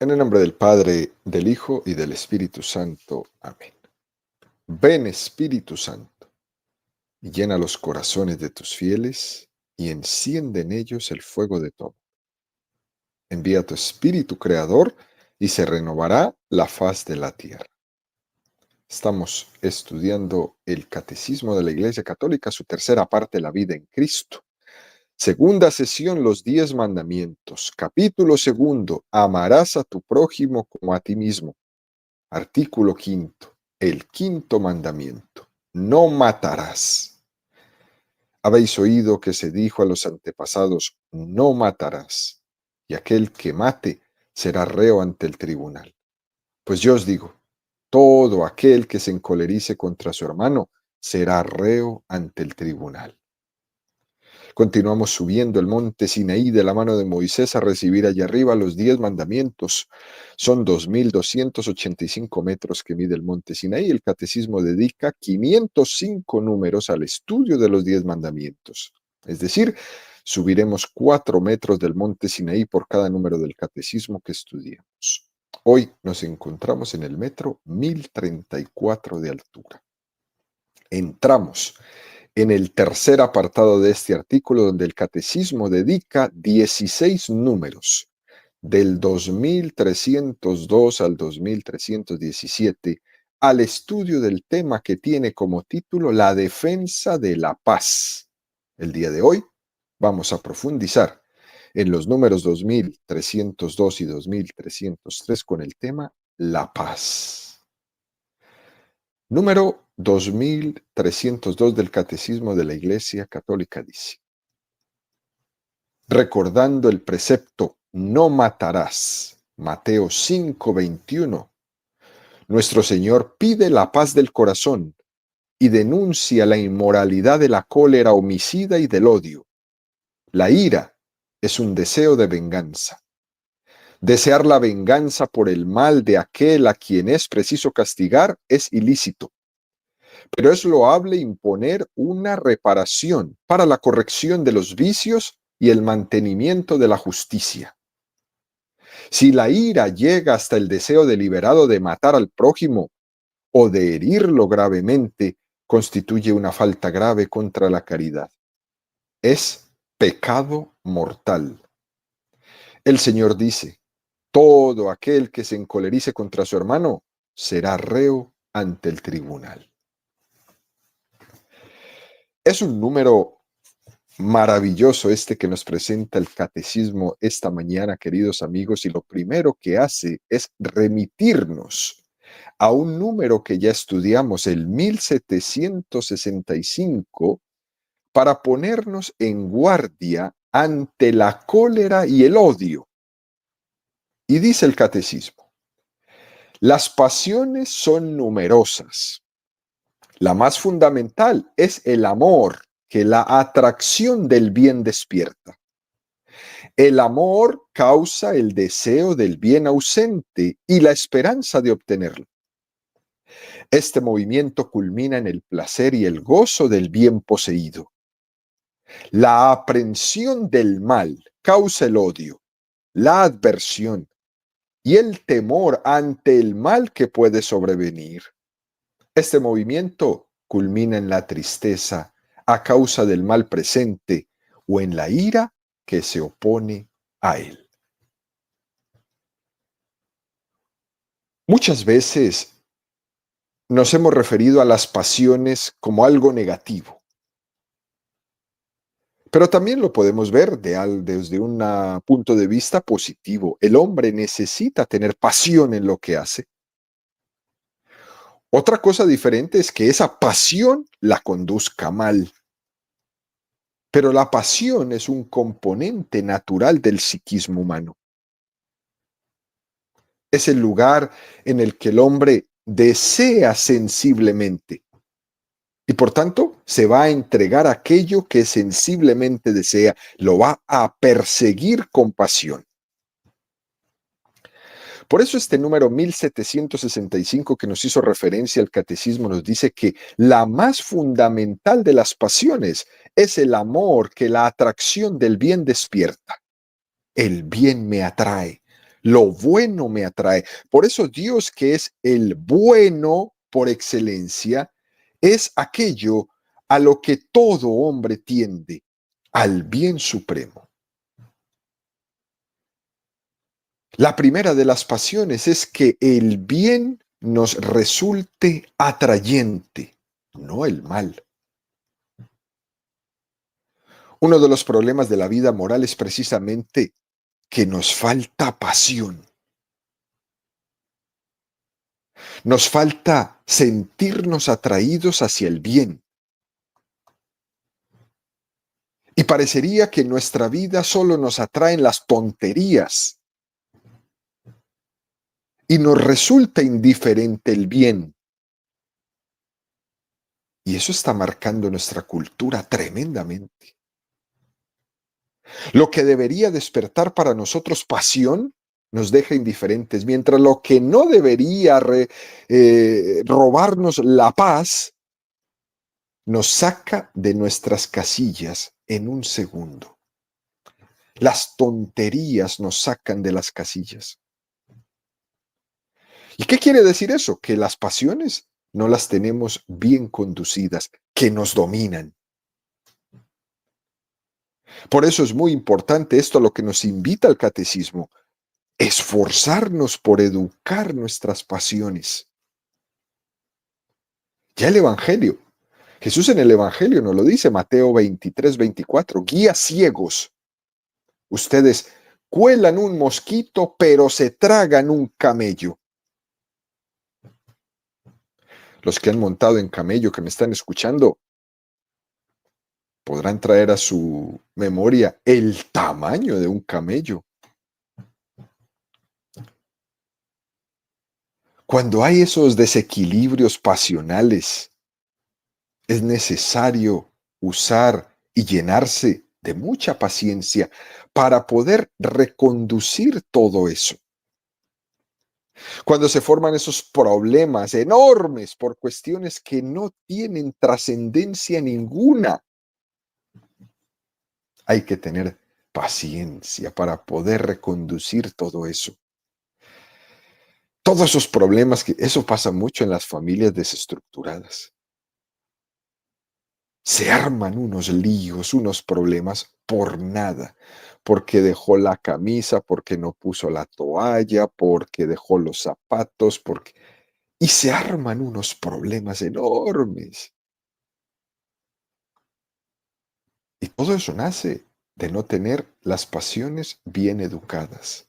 En el nombre del Padre, del Hijo y del Espíritu Santo. Amén. Ven, Espíritu Santo, y llena los corazones de tus fieles, y enciende en ellos el fuego de tu amor. Envía tu Espíritu Creador, y se renovará la faz de la tierra. Estamos estudiando el Catecismo de la Iglesia Católica, su tercera parte, la vida en Cristo. Segunda sesión, los 10 mandamientos. Capítulo segundo, amarás a tu prójimo como a ti mismo. Artículo quinto, el quinto mandamiento, no matarás. Habéis oído que se dijo a los antepasados, no matarás, y aquel que mate será reo ante el tribunal. Pues yo os digo, todo aquel que se encolerice contra su hermano será reo ante el tribunal. Continuamos subiendo el monte Sinaí de la mano de Moisés a recibir allá arriba los 10 mandamientos. Son 2.285 metros que mide el monte Sinaí. El catecismo dedica 505 números al estudio de los 10 mandamientos. Es decir, subiremos 4 metros del monte Sinaí por cada número del catecismo que estudiemos. Hoy nos encontramos en el metro 1034 de altura. Entramos en el tercer apartado de este artículo, donde el catecismo dedica 16 números, del 2302 al 2317, al estudio del tema que tiene como título La defensa de la paz. El día de hoy vamos a profundizar en los números 2302 y 2303 con el tema La paz. Número 2302 del Catecismo de la Iglesia Católica dice: recordando el precepto no matarás, Mateo 5:21, nuestro Señor pide la paz del corazón y denuncia la inmoralidad de la cólera homicida y del odio. La ira es un deseo de venganza. Desear la venganza por el mal de aquel a quien es preciso castigar es ilícito. Pero es loable imponer una reparación para la corrección de los vicios y el mantenimiento de la justicia. Si la ira llega hasta el deseo deliberado de matar al prójimo o de herirlo gravemente, constituye una falta grave contra la caridad. Es pecado mortal. El Señor dice: todo aquel que se encolerice contra su hermano será reo ante el tribunal. Es un número maravilloso este que nos presenta el catecismo esta mañana, queridos amigos, y lo primero que hace es remitirnos a un número que ya estudiamos, el 1765, para ponernos en guardia ante la cólera y el odio. Y dice el catecismo: las pasiones son numerosas. La más fundamental es el amor, que la atracción del bien despierta. El amor causa el deseo del bien ausente y la esperanza de obtenerlo. Este movimiento culmina en el placer y el gozo del bien poseído. La aprensión del mal causa el odio, la adversión y el temor ante el mal que puede sobrevenir. Este movimiento culmina en la tristeza a causa del mal presente o en la ira que se opone a él. Muchas veces nos hemos referido a las pasiones como algo negativo, pero también lo podemos ver desde un punto de vista positivo. El hombre necesita tener pasión en lo que hace. Otra cosa diferente es que esa pasión la conduzca mal. Pero la pasión es un componente natural del psiquismo humano. Es el lugar en el que el hombre desea sensiblemente y por tanto se va a entregar a aquello que sensiblemente desea, lo va a perseguir con pasión. Por eso este número 1765 que nos hizo referencia al catecismo nos dice que la más fundamental de las pasiones es el amor que la atracción del bien despierta. El bien me atrae, Lo bueno me atrae. Por eso Dios, que es el bueno por excelencia, es aquello a lo que todo hombre tiende, al bien supremo. La primera de las pasiones es que el bien nos resulte atrayente, no el mal. Uno de los problemas de la vida moral es precisamente que nos falta pasión. Nos falta sentirnos atraídos hacia el bien. Y parecería que en nuestra vida solo nos atraen las tonterías y nos resulta indiferente el bien. Y eso está marcando nuestra cultura tremendamente. Lo que debería despertar para nosotros pasión nos deja indiferentes, mientras lo que no debería robarnos la paz nos saca de nuestras casillas en un segundo. Las tonterías nos sacan de las casillas. ¿Y qué quiere decir eso? Que las pasiones no las tenemos bien conducidas, que nos dominan. Por eso es muy importante esto a lo que nos invita el catecismo, esforzarnos por educar nuestras pasiones. Ya el Evangelio, Jesús en el Evangelio nos lo dice, Mateo 23, 24, guías ciegos. Ustedes cuelan un mosquito, pero se tragan un camello. Los que han montado en camello, que me están escuchando, podrán traer a su memoria el tamaño de un camello. Cuando hay esos desequilibrios pasionales, es necesario usar y llenarse de mucha paciencia para poder reconducir todo eso. Cuando se forman esos problemas enormes por cuestiones que no tienen trascendencia ninguna, hay que tener paciencia para poder reconducir todo eso. Todos esos problemas, que eso pasa mucho en las familias desestructuradas. Se arman unos líos, unos problemas por nada, porque dejó la camisa, porque no puso la toalla, porque dejó los zapatos, porque... Y se arman unos problemas enormes. Y todo eso nace de no tener las pasiones bien educadas.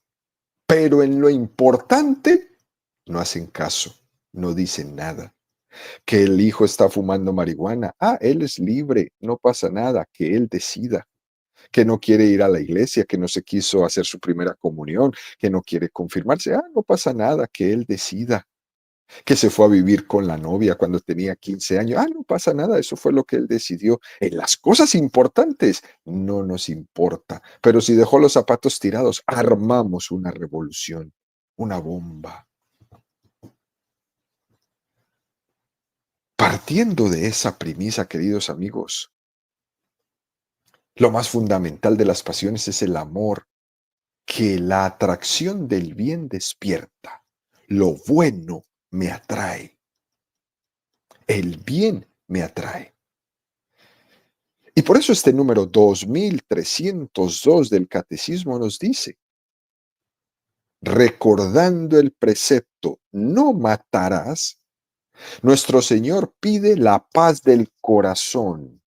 Pero en lo importante no hacen caso, no dicen nada. Que el hijo está fumando marihuana, él es libre, no pasa nada, que él decida. Que no quiere ir a la iglesia, que no se quiso hacer su primera comunión, que no quiere confirmarse, no pasa nada, que él decida. Que se fue a vivir con la novia cuando tenía 15 años, no pasa nada, eso fue lo que él decidió. En las cosas importantes no nos importa, pero si dejó los zapatos tirados, armamos una revolución, una bomba. Partiendo de esa premisa, queridos amigos, lo más fundamental de las pasiones es el amor que la atracción del bien despierta. Lo bueno me atrae. El bien me atrae. Y por eso este número 2302 del Catecismo nos dice, recordando el precepto, no matarás, nuestro Señor pide la paz del corazón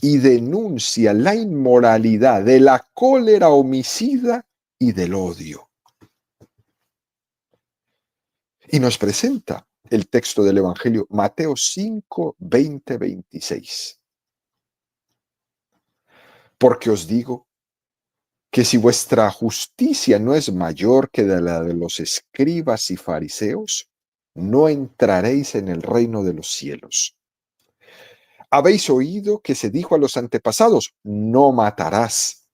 y denuncia la inmoralidad de la cólera homicida y del odio. Y nos presenta el texto del Evangelio, Mateo 5, 20, 26. Porque os digo que si vuestra justicia no es mayor que la de los escribas y fariseos, no entraréis en el reino de los cielos. Habéis oído que se dijo a los antepasados, no matarás,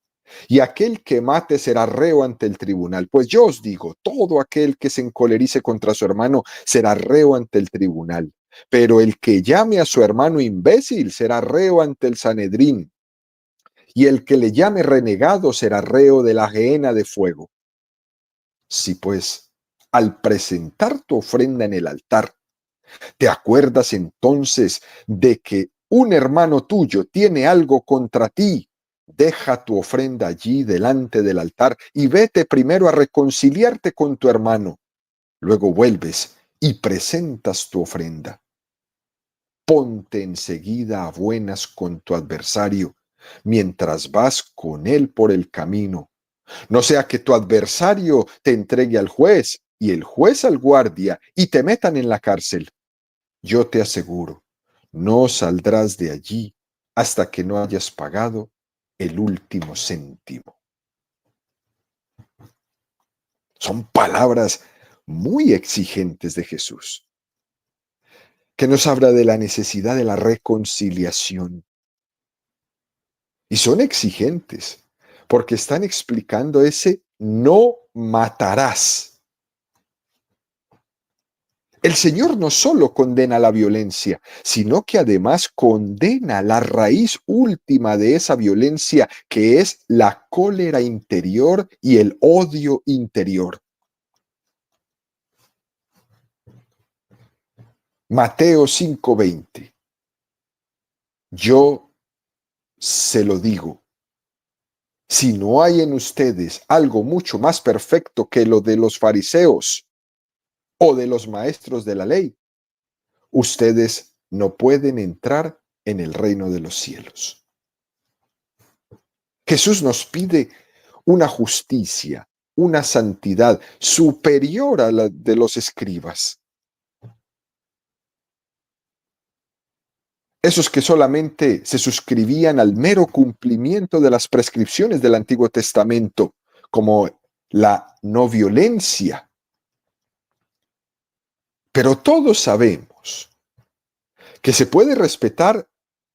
y aquel que mate será reo ante el tribunal. Pues yo os digo, todo aquel que se encolerice contra su hermano será reo ante el tribunal, pero el que llame a su hermano imbécil será reo ante el Sanedrín, y el que le llame renegado será reo de la gehenna de fuego. Si pues, al presentar tu ofrenda en el altar, ¿te acuerdas entonces de que un hermano tuyo tiene algo contra ti? Deja tu ofrenda allí delante del altar y vete primero a reconciliarte con tu hermano. Luego vuelves y presentas tu ofrenda. Ponte enseguida a buenas con tu adversario mientras vas con él por el camino. No sea que tu adversario te entregue al juez y el juez al guardia y te metan en la cárcel. Yo te aseguro, no saldrás de allí hasta que no hayas pagado el último céntimo. Son palabras muy exigentes de Jesús, que nos habla de la necesidad de la reconciliación. Y son exigentes, porque están explicando ese no matarás. El Señor no solo condena la violencia, sino que además condena la raíz última de esa violencia, que es la cólera interior y el odio interior. Mateo 5:20. Yo se lo digo, si no hay en ustedes algo mucho más perfecto que lo de los fariseos o de los maestros de la ley, ustedes no pueden entrar en el reino de los cielos. Jesús nos pide una justicia, una santidad superior a la de los escribas. Esos que solamente se suscribían al mero cumplimiento de las prescripciones del Antiguo Testamento, como la no violencia. Pero todos sabemos que se puede respetar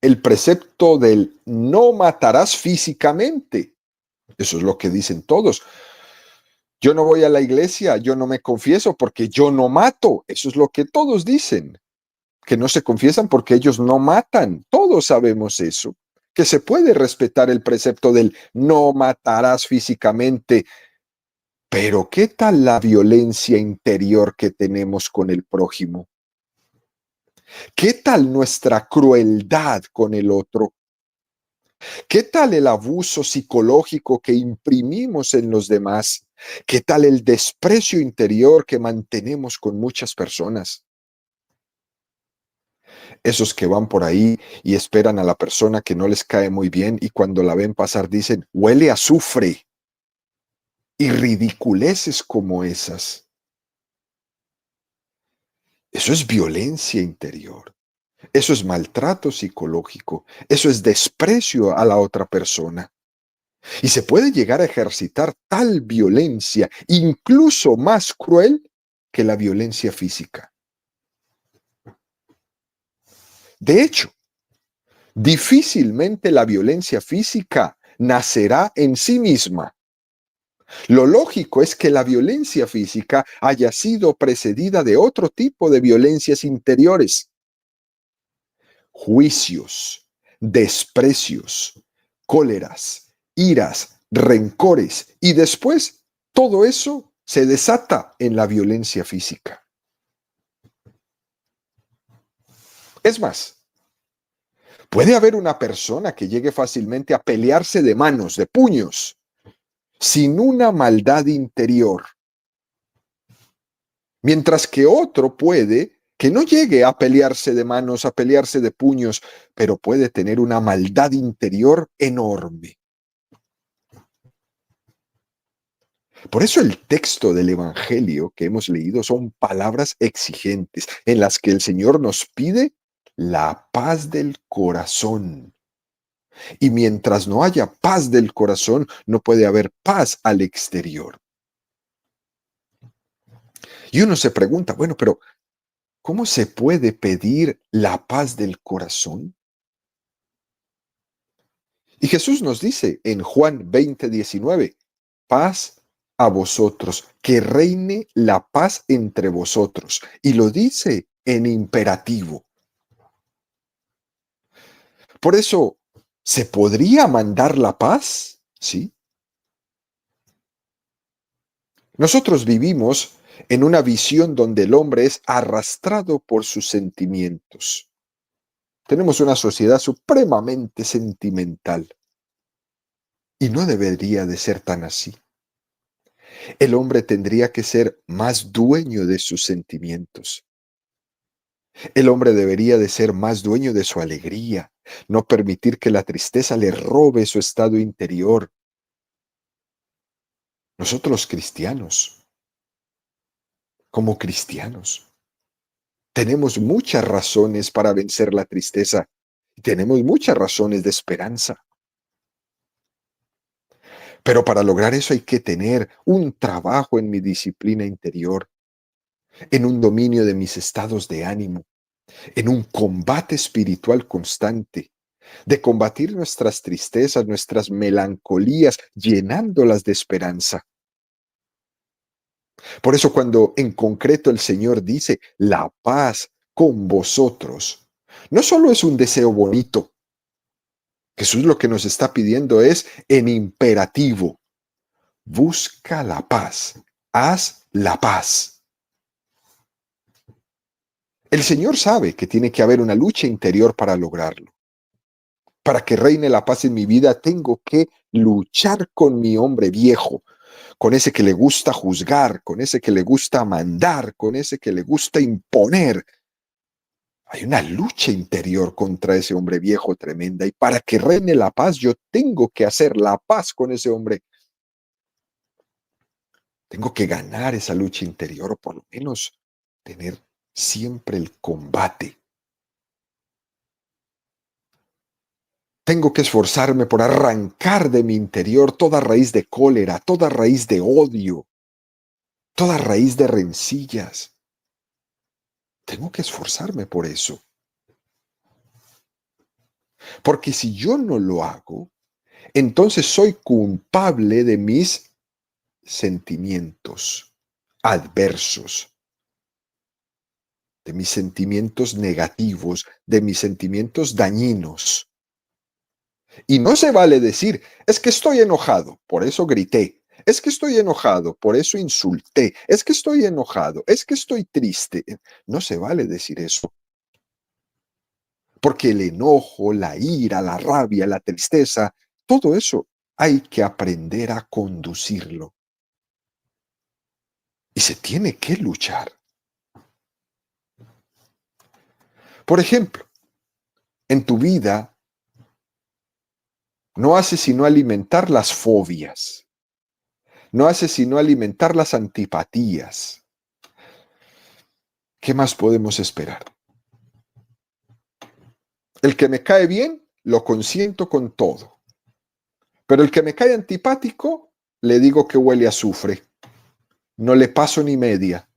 el precepto del no matarás físicamente. Eso es lo que dicen todos. Yo no voy a la iglesia, yo no me confieso porque yo no mato. Eso es lo que todos dicen, que no se confiesan porque ellos no matan. Todos sabemos eso, que se puede respetar el precepto del no matarás físicamente. Pero ¿qué tal la violencia interior que tenemos con el prójimo? ¿Qué tal nuestra crueldad con el otro? ¿Qué tal el abuso psicológico que imprimimos en los demás? ¿Qué tal el desprecio interior que mantenemos con muchas personas? Esos que van por ahí y esperan a la persona que no les cae muy bien y cuando la ven pasar dicen, huele a azufre, y ridiculeces como esas. Eso es violencia interior. Eso es maltrato psicológico. Eso es desprecio a la otra persona. Y se puede llegar a ejercitar tal violencia, incluso más cruel que la violencia física. De hecho, difícilmente la violencia física nacerá en sí misma. Lo lógico es que la violencia física haya sido precedida de otro tipo de violencias interiores. Juicios, desprecios, cóleras, iras, rencores, y después todo eso se desata en la violencia física. Es más, puede haber una persona que llegue fácilmente a pelearse de manos, de puños, sin una maldad interior, mientras que otro puede que no llegue a pelearse de manos, a pelearse de puños, pero puede tener una maldad interior enorme. Por eso el texto del Evangelio que hemos leído son palabras exigentes en las que el Señor nos pide la paz del corazón. Y mientras no haya paz del corazón, no puede haber paz al exterior. Y uno se pregunta, bueno, pero ¿cómo se puede pedir la paz del corazón? Y Jesús nos dice en Juan 20:19, paz a vosotros, que reine la paz entre vosotros. Y lo dice en imperativo. Por eso, ¿se podría mandar la paz? Sí. Nosotros vivimos en una visión donde el hombre es arrastrado por sus sentimientos. Tenemos una sociedad supremamente sentimental y no debería de ser tan así. El hombre tendría que ser más dueño de sus sentimientos. El hombre debería de ser más dueño de su alegría, no permitir que la tristeza le robe su estado interior. Nosotros cristianos, como cristianos, tenemos muchas razones para vencer la tristeza y tenemos muchas razones de esperanza. Pero para lograr eso hay que tener un trabajo en mi disciplina interior, en un dominio de mis estados de ánimo, en un combate espiritual constante, de combatir nuestras tristezas, nuestras melancolías, llenándolas de esperanza. Por eso cuando en concreto el Señor dice, la paz con vosotros, no solo es un deseo bonito. Jesús lo que nos está pidiendo es en imperativo, busca la paz, haz la paz. El Señor sabe que tiene que haber una lucha interior para lograrlo. Para que reine la paz en mi vida, tengo que luchar con mi hombre viejo, con ese que le gusta juzgar, con ese que le gusta mandar, con ese que le gusta imponer. Hay una lucha interior contra ese hombre viejo tremenda y para que reine la paz, yo tengo que hacer la paz con ese hombre. Tengo que ganar esa lucha interior, o por lo menos tener siempre el combate. Tengo que esforzarme por arrancar de mi interior toda raíz de cólera, toda raíz de odio, toda raíz de rencillas. Tengo que esforzarme por eso. Porque si yo no lo hago, entonces soy culpable de mis sentimientos adversos, de mis sentimientos negativos, de mis sentimientos dañinos. Y no se vale decir, es que estoy enojado, por eso grité. Es que estoy enojado, por eso insulté. Es que estoy enojado, es que estoy triste. No se vale decir eso. Porque el enojo, la ira, la rabia, la tristeza, todo eso hay que aprender a conducirlo. Y se tiene que luchar. Por ejemplo, en tu vida no haces sino alimentar las fobias, no haces sino alimentar las antipatías. ¿Qué más podemos esperar? El que me cae bien, lo consiento con todo. Pero el que me cae antipático, le digo que huele a azufre. No le paso ni media.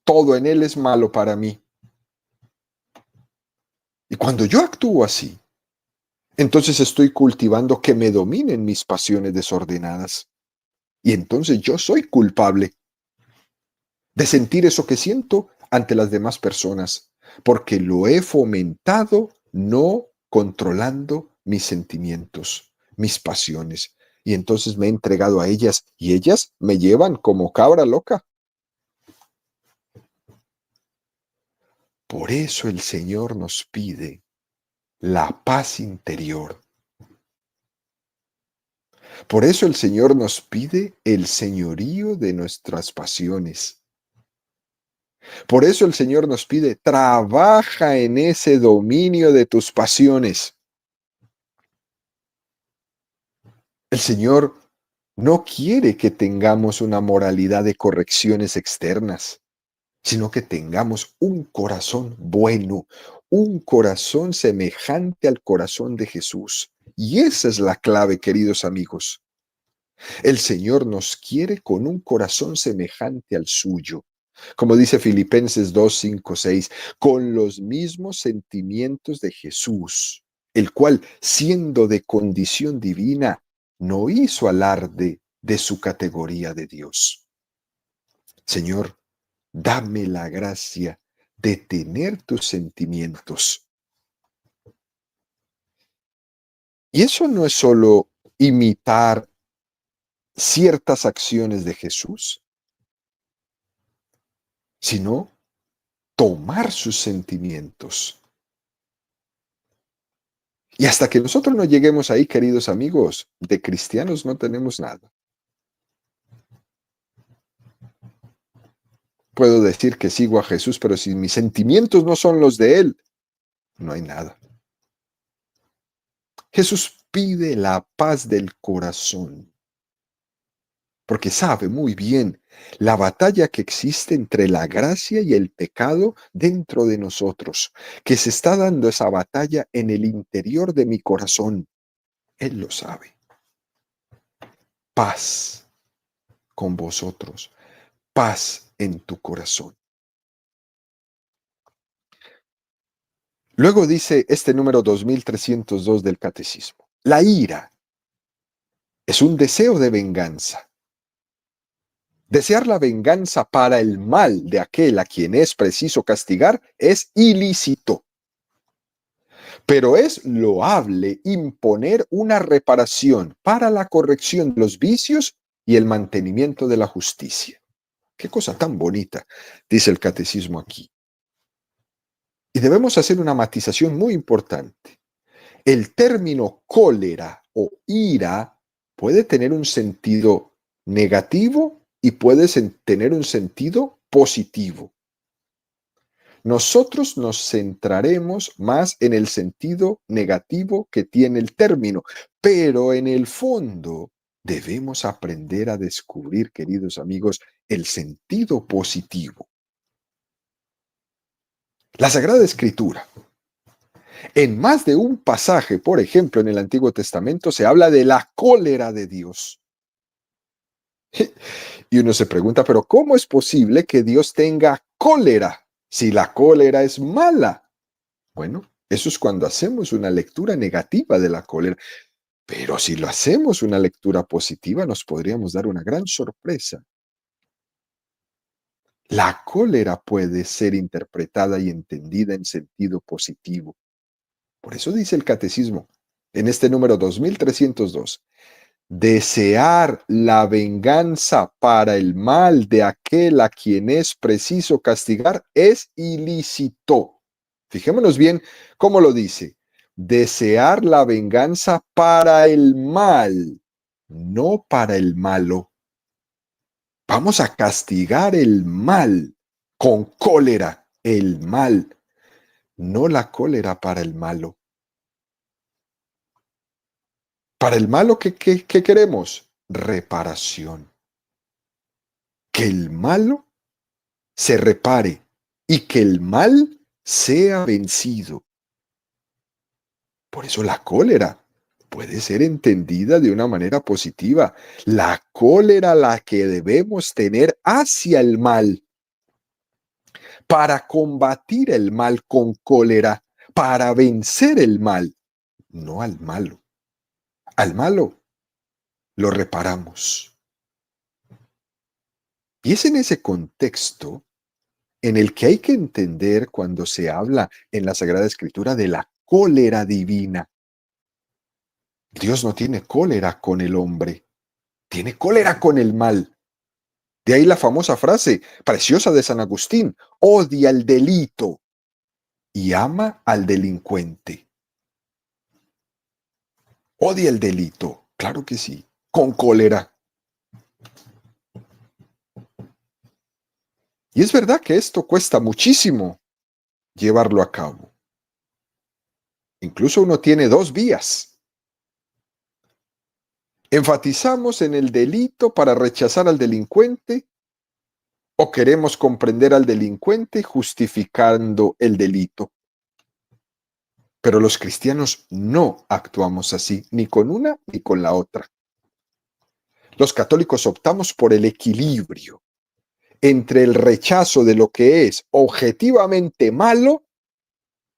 Todo en él es malo para mí. Y cuando yo actúo así, entonces estoy cultivando que me dominen mis pasiones desordenadas. Y entonces yo soy culpable de sentir eso que siento ante las demás personas, porque lo he fomentado no controlando mis sentimientos, mis pasiones. Y entonces me he entregado a ellas y ellas me llevan como cabra loca. Por eso el Señor nos pide la paz interior. Por eso el Señor nos pide el señorío de nuestras pasiones. Por eso el Señor nos pide, trabaja en ese dominio de tus pasiones. El Señor no quiere que tengamos una moralidad de correcciones externas, sino que tengamos un corazón bueno, un corazón semejante al corazón de Jesús. Y esa es la clave, queridos amigos. El Señor nos quiere con un corazón semejante al suyo. Como dice Filipenses 2, 5, 6, con los mismos sentimientos de Jesús, el cual, siendo de condición divina, no hizo alarde de su categoría de Dios. Señor, dame la gracia de tener tus sentimientos. Y eso no es solo imitar ciertas acciones de Jesús, sino tomar sus sentimientos. Y hasta que nosotros no lleguemos ahí, queridos amigos, de cristianos no tenemos nada. Puedo decir que sigo a Jesús, pero si mis sentimientos no son los de Él, no hay nada. Jesús pide la paz del corazón, porque sabe muy bien la batalla que existe entre la gracia y el pecado dentro de nosotros, que se está dando esa batalla en el interior de mi corazón. Él lo sabe. Paz con vosotros, paz en tu corazón. Luego dice este número 2302 del Catecismo: la ira es un deseo de venganza. Desear la venganza para el mal de aquel a quien es preciso castigar es ilícito, pero es loable imponer una reparación para la corrección de los vicios y el mantenimiento de la justicia. Qué cosa tan bonita, dice el Catecismo aquí. Y debemos hacer una matización muy importante. El término cólera o ira puede tener un sentido negativo y puede tener un sentido positivo. Nosotros nos centraremos más en el sentido negativo que tiene el término, pero en el fondo debemos aprender a descubrir, queridos amigos, el sentido positivo. La Sagrada Escritura, en más de un pasaje, por ejemplo, en el Antiguo Testamento, se habla de la cólera de Dios. Y uno se pregunta, pero ¿cómo es posible que Dios tenga cólera si la cólera es mala? Bueno, eso es cuando hacemos una lectura negativa de la cólera. Pero si lo hacemos una lectura positiva, nos podríamos dar una gran sorpresa. La cólera puede ser interpretada y entendida en sentido positivo. Por eso dice el Catecismo, en este número 2302, desear la venganza para el mal de aquel a quien es preciso castigar es ilícito. Fijémonos bien cómo lo dice. Desear la venganza para el mal, no para el malo. Vamos a castigar el mal con cólera, el mal, no la cólera para el malo. Para el malo, ¿qué queremos? Reparación. Que el malo se repare y que el mal sea vencido. Por eso la cólera puede ser entendida de una manera positiva. La cólera la que debemos tener hacia el mal, para combatir el mal con cólera, para vencer el mal, no al malo. Al malo lo reparamos. Y es en ese contexto en el que hay que entender cuando se habla en la Sagrada Escritura de la cólera divina. Dios no tiene cólera con el hombre, tiene cólera con el mal. De ahí la famosa frase preciosa de San Agustín: odia el delito y ama al delincuente. Odia el delito, claro que sí, con cólera. Y es verdad que esto cuesta muchísimo llevarlo a cabo. Incluso uno tiene dos vías. ¿Enfatizamos en el delito para rechazar al delincuente o queremos comprender al delincuente justificando el delito? Pero los cristianos no actuamos así, ni con una ni con la otra. Los católicos optamos por el equilibrio entre el rechazo de lo que es objetivamente malo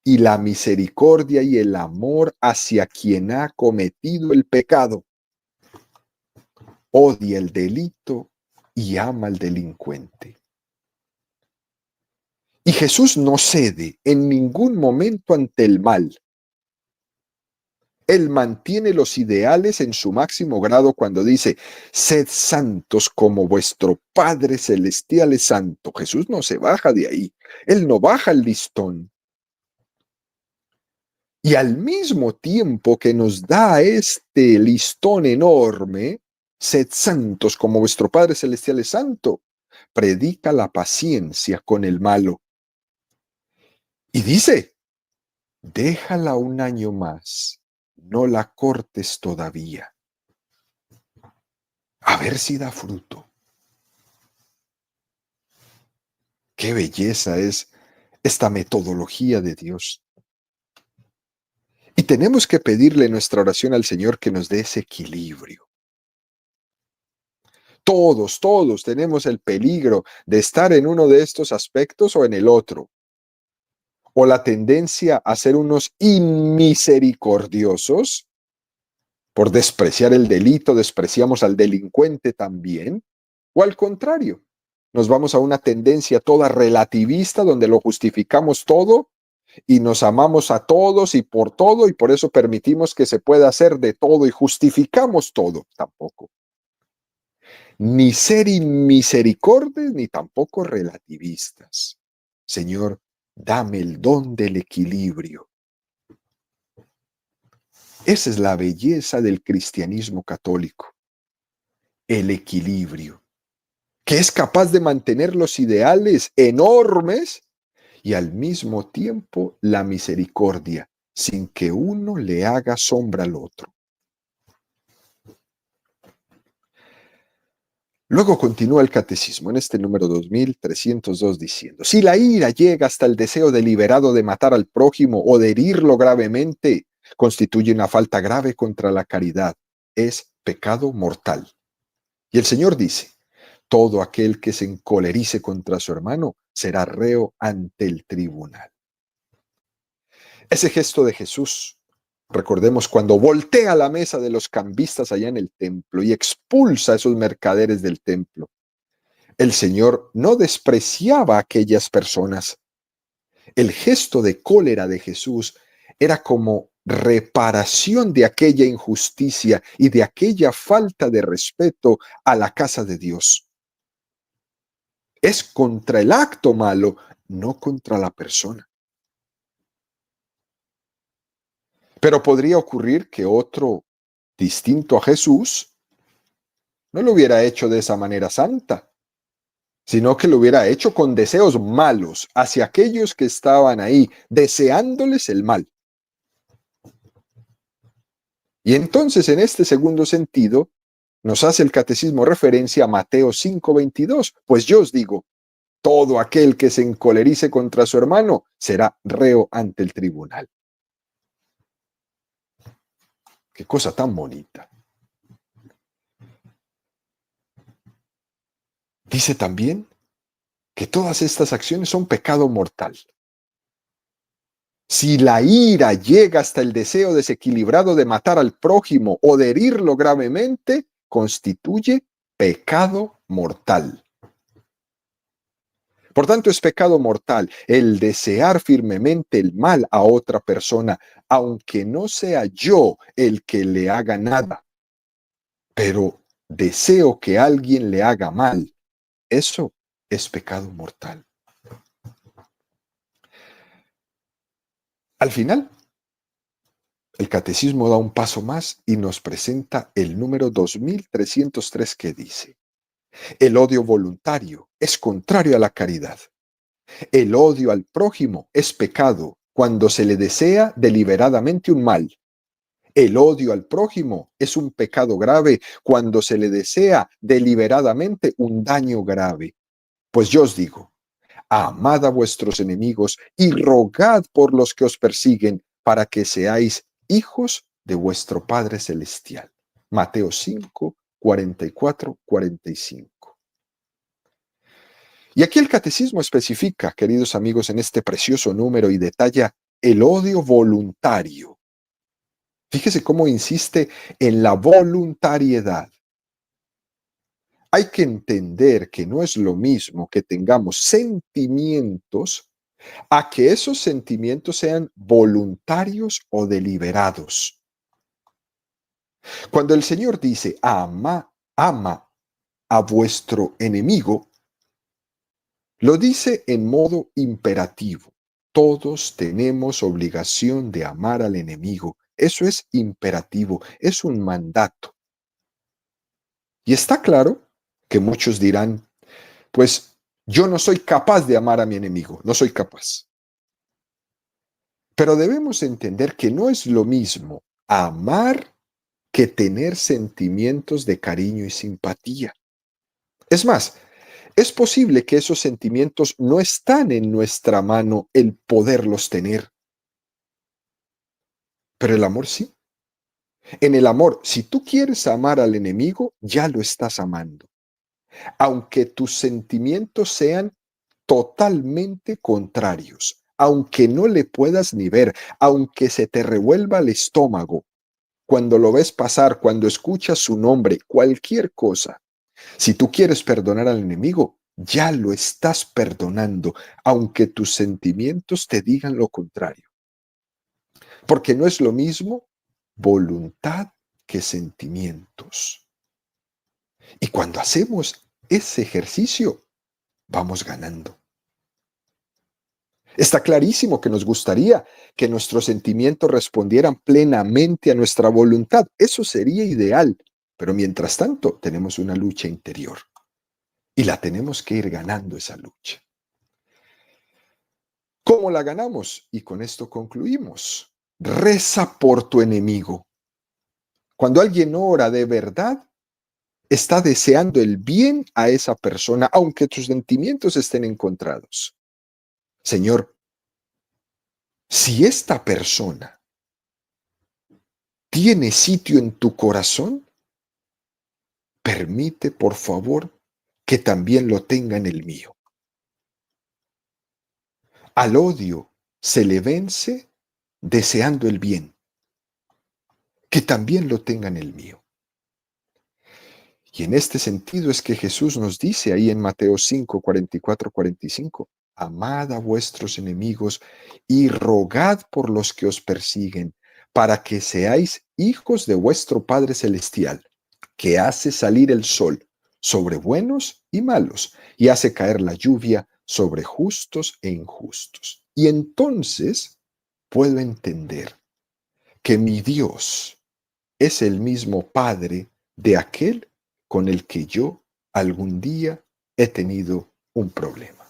y la misericordia y el amor hacia quien ha cometido el pecado. Odia el delito y ama al delincuente. Y Jesús no cede en ningún momento ante el mal. Él mantiene los ideales en su máximo grado cuando dice, sed santos como vuestro Padre Celestial es santo. Jesús no se baja de ahí. Él no baja el listón. Y al mismo tiempo que nos da este listón enorme, sed santos como vuestro Padre Celestial es santo, predica la paciencia con el malo. Y dice, déjala un año más, no la cortes todavía, a ver si da fruto. Qué belleza es esta metodología de Dios. Y tenemos que pedirle en nuestra oración al Señor que nos dé ese equilibrio. Todos tenemos el peligro de estar en uno de estos aspectos o en el otro. O la tendencia a ser unos inmisericordiosos. Por despreciar el delito, despreciamos al delincuente también. O al contrario, nos vamos a una tendencia toda relativista donde lo justificamos todo y nos amamos a todos y por eso permitimos que se pueda hacer de todo y justificamos todo. Tampoco. Ni ser inmisericordes ni tampoco relativistas. Señor, dame el don del equilibrio. Esa es la belleza del cristianismo católico. El equilibrio, que es capaz de mantener los ideales enormes y al mismo tiempo la misericordia, sin que uno le haga sombra al otro. Luego continúa el catecismo en este número 2302 diciendo, si la ira llega hasta el deseo deliberado de matar al prójimo o de herirlo gravemente, constituye una falta grave contra la caridad, es pecado mortal. Y el Señor dice, todo aquel que se encolerice contra su hermano será reo ante el tribunal. Ese gesto de Jesús, recordemos cuando voltea la mesa de los cambistas allá en el templo y expulsa a esos mercaderes del templo, el Señor no despreciaba a aquellas personas. El gesto de cólera de Jesús era como reparación de aquella injusticia y de aquella falta de respeto a la casa de Dios. Es contra el acto malo, no contra la persona. Pero podría ocurrir que otro distinto a Jesús no lo hubiera hecho de esa manera santa, sino que lo hubiera hecho con deseos malos hacia aquellos que estaban ahí, deseándoles el mal. Y entonces, en este segundo sentido, nos hace el catecismo referencia a Mateo 5:22, pues yo os digo, todo aquel que se encolerice contra su hermano será reo ante el tribunal. Qué cosa tan bonita. Dice también que todas estas acciones son pecado mortal. Si la ira llega hasta el deseo desequilibrado de matar al prójimo o de herirlo gravemente, constituye pecado mortal. Por tanto, es pecado mortal el desear firmemente el mal a otra persona, aunque no sea yo el que le haga nada, pero deseo que alguien le haga mal. Eso es pecado mortal. Al final, el catecismo da un paso más y nos presenta el número 2303 que dice, el odio voluntario es contrario a la caridad. El odio al prójimo es pecado cuando se le desea deliberadamente un mal. El odio al prójimo es un pecado grave cuando se le desea deliberadamente un daño grave. Pues yo os digo, amad a vuestros enemigos y rogad por los que os persiguen para que seáis hijos de vuestro Padre Celestial. Mateo 5, 44, 45. Y aquí el catecismo especifica, queridos amigos, en este precioso número y detalla el odio voluntario. Fíjese cómo insiste en la voluntariedad. Hay que entender que no es lo mismo que tengamos sentimientos a que esos sentimientos sean voluntarios o deliberados. Cuando el Señor dice, ama a vuestro enemigo, lo dice en modo imperativo. Todos tenemos obligación de amar al enemigo. Eso es imperativo, es un mandato. Y está claro que muchos dirán, pues yo no soy capaz de amar a mi enemigo, no soy capaz. Pero debemos entender que no es lo mismo amar que tener sentimientos de cariño y simpatía. Es más, es posible que esos sentimientos no están en nuestra mano el poderlos tener, pero el amor sí. En el amor, si tú quieres amar al enemigo, ya lo estás amando, aunque tus sentimientos sean totalmente contrarios, aunque no le puedas ni ver, aunque se te revuelva el estómago, cuando lo ves pasar, cuando escuchas su nombre, cualquier cosa. Si tú quieres perdonar al enemigo, ya lo estás perdonando, aunque tus sentimientos te digan lo contrario. Porque no es lo mismo voluntad que sentimientos. Y cuando hacemos ese ejercicio, vamos ganando. Está clarísimo que nos gustaría que nuestros sentimientos respondieran plenamente a nuestra voluntad. Eso sería ideal. Pero mientras tanto, tenemos una lucha interior. Y la tenemos que ir ganando esa lucha. ¿Cómo la ganamos? Y con esto concluimos. Reza por tu enemigo. Cuando alguien ora de verdad, está deseando el bien a esa persona, aunque tus sentimientos estén encontrados. Señor, si esta persona tiene sitio en tu corazón, permite, por favor, que también lo tenga en el mío. Al odio se le vence deseando el bien, que también lo tenga en el mío. Y en este sentido es que Jesús nos dice ahí en Mateo 5, 44, 45, amad a vuestros enemigos y rogad por los que os persiguen, para que seáis hijos de vuestro Padre Celestial, que hace salir el sol sobre buenos y malos, y hace caer la lluvia sobre justos e injustos. Y entonces puedo entender que mi Dios es el mismo Padre de aquel con el que yo algún día he tenido un problema.